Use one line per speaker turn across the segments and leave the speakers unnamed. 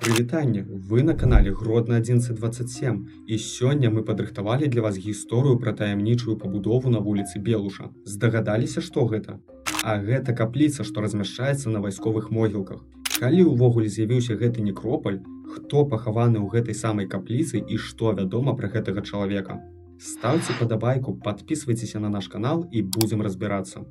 Прывітанне! Вы на канале Гродно 1127 і сёння мы падрыхтавалі для вас гісторыю пра таямнічую пабудову на вуліцы Белуша. Здагадаліся, што гэта? А гэта капліца, што размяшчаецца на вайсковых могілках. Калі ўвогуле з'явіўся гэты некропаль, хто пахаваны ў гэтай самай капліцы і што вядома пра гэтага чалавека? Ставце падабайку, падпісвайцеся на наш канал і будзем разбірацца.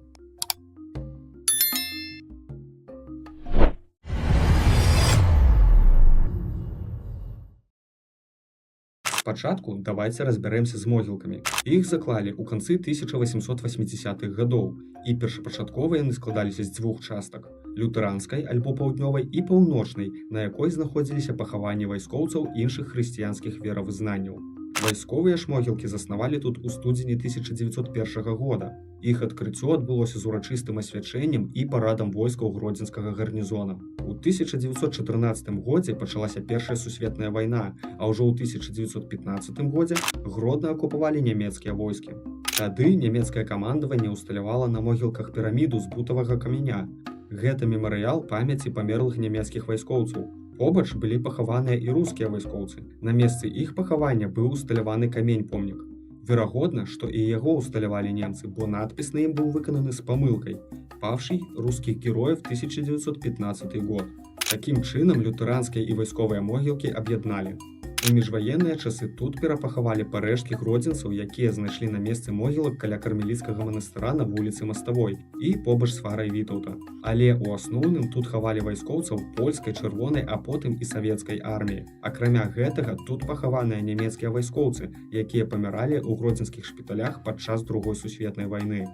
Спачатку давайце разбярэмся з могілкамі. Іх заклалі ў канцы 1880-х гадоў, і першапачаткова яны складаліся з дзвюх частак: лютэранскай альбо паўднёвай і паўночнай, на якой знаходзіліся пахаванні вайскоўцаў іншых хрысціянскіх веравызнанняў. Вайсковыя ж могілкі заснавалі тут у студзені 1901 года. Іх адкрыццё адбылося з урачыстым асвячэннем і парадам войскаў гродзенскага гарнізона. У 1914 годзе пачалася Першая сусветная вайна, а ўжо ў 1915 годзе Гродна акупавалі нямецкія войскі. Тады нямецкае камандаванне ўсталявала на могілках піраміду з бутавага каменя. Гэта мемарыял памяці памерлых нямецкіх вайскоўцаў. Побач былі пахаваныя і рускія вайскоўцы. На месцы іх пахавання быў усталяваны камень-помнік. Верагодна, што і яго усталявалі немцы, бо надпіс на ім быў выкананы з памылкай: «Павший рускіх героев 1915 год». Такім чынам лютэранскія і вайсковыя могілкі аб'ядналі. У міжваенныя часы тут перапахавалі парэшткі гродзенцаў, якія знайшлі на месцы могілак каля кармеліцкага манастыра на вуліцы Маставой і побач з фарай Вітаўта. Але ў асноўным тут хавалі вайскоўцаў польскай, чырвонай, а потым і савецкай арміі. Акрамя гэтага, тут пахаваныя нямецкія вайскоўцы, якія паміралі ў гродзенскіх шпіталях падчас Другой сусветнай вайны.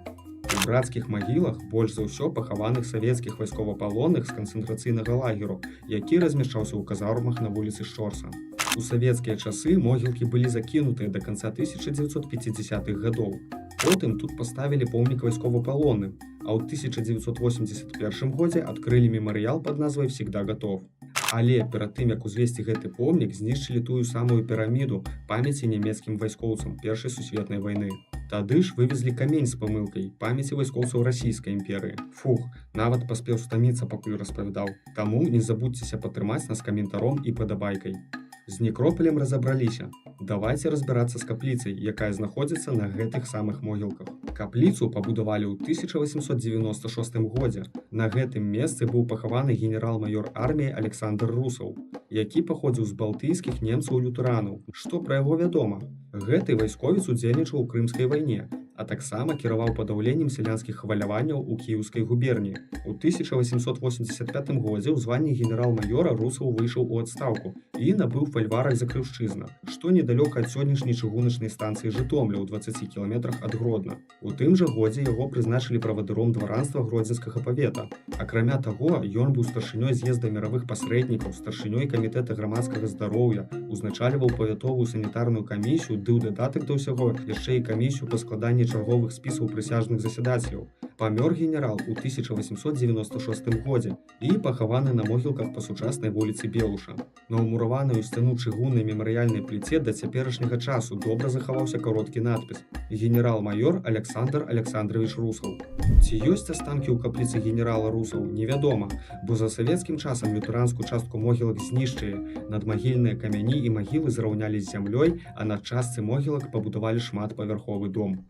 У брацкіх магілах больш за ўсё пахаваных савецкіх вайсковапалонных з канцэнтрацыйнага лагеру, які размяшчаўся ў казармах на вуліцы Шчорса. У савецкія часы могілкі былі закінутыя да канца 1950-х гадоў. Потым тут паставілі помнік вайсковапалонным, а ў 1981 годзе адкрылі мемарыял пад назвай «Всегда готов». Але перад тым, як узвесці гэты помнік, знішчылі тую самую піраміду памяці нямецкім вайскоўцам Першай сусветнай вайны. Тады ж вывезлі камень з памылкай памяці вайскоўцаў расійскай імперыі. Фух, нават паспеў стаміцца, пакуль распавядаў. Таму не забудзьцеся падтрымаць нас каментаром і падабайкай. З некропалем разабраліся. Давайце разбірацца з капліцай, якая знаходзіцца на гэтых самых могілках. Капліцу пабудавалі ў 1896 годзе. На гэтым месцы быў пахаваны генерал-маёр арміі Александр Русаў, які паходзіў з балтыйскіх немцаў-лютэранаў. Што пра яго вядома? Гэты вайсковец удзельнічаў у Крымскай вайне, а таксама кіраваў падаўленнем сялянскіх хваляванняў у Кіеўскай губерніі. У 1885 годзе ў званні генерал-маёра Русаў выйшаў у адстаўку і набыў фальварак Закрыўшчызна, што недалёка ад сённяшняй чыгуначнай станцыі Жытомля ў 20 кіламетрах ад Гродна. У тым жа годзе яго прызначылі правадыром дваранства Гродзенскага павета. Акрамя таго, ён быў старшынёй з'езда міравых пасрэднікаў, старшынёй камітэта грамадскага здароўя, узначальваў павятовую санітарную камісію, ды ў дадатак да ўсяго яшчэ і камісію па складанні чарговых спісаў прысяжных засядацеляў. Памёр генерал у 1896 годзе і пахаваны на могілках па сучаснай вуліцы Белуша. На ўмураваную сцяну чыгуннай мемарыяльнай пліце да цяперашняга часу добра захаваўся кароткі надпіс: «Генерал-маёр Александр Александрович Русаў». Ці ёсць астанкі ў капліцы генерала Русаў, невядома, бо за савецкім часам лютэранскую частку могілак знішчылі, надмагільныя камяні і магілы зраўнялі з зямлёй, а на частцы могілак пабудавалі шматпавярховы дом.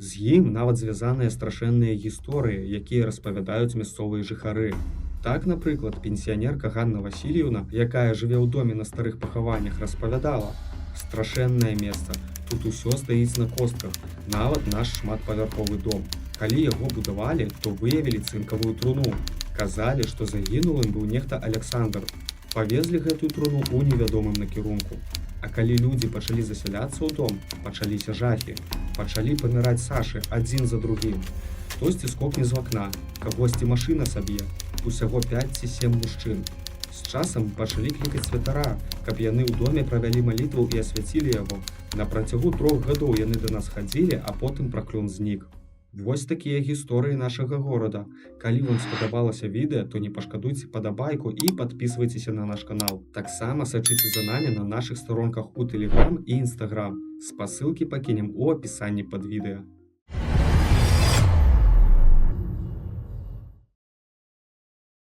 З ім нават звязаныя страшэнныя гісторыі, якія распавядаюць мясцовыя жыхары. Так, напрыклад, пенсіянерка Ганна Васильевна, якая жыве ў доме на старых пахаваннях, распавядала: «Страшэннае месца, тут усё стаіць на костках, нават наш шматпавярховы дом. Калі яго будавалі, то выявілі цынкавую труну. Казалі, што загінулым быў нехта Александр. Павезлі гэтую труну ў невядомым накірунку. А калі людзі пачалі засяляцца ў дом, пачаліся жахі. Пачалі паміраць Сашы адзін за другім. Хтосьці скокне з вакна, кагосьці машына саб'е. Усяго 5 ці 7 мужчын. З часам пачалі клікаць святара, каб яны ў доме правялі малітву і асвяцілі яго. На працягу 3 гадоў яны да нас хадзілі, а потым праклён знік». Вось такія гісторыі нашага горада. Калі вам спадабалася відэа, то не пашкадуйце падабайку і падпісвайцеся на наш канал. Таксама сачыце за намі на нашых старонках у Telegram і Instagram. Спасылкі пакінем у апісанні пад відэа.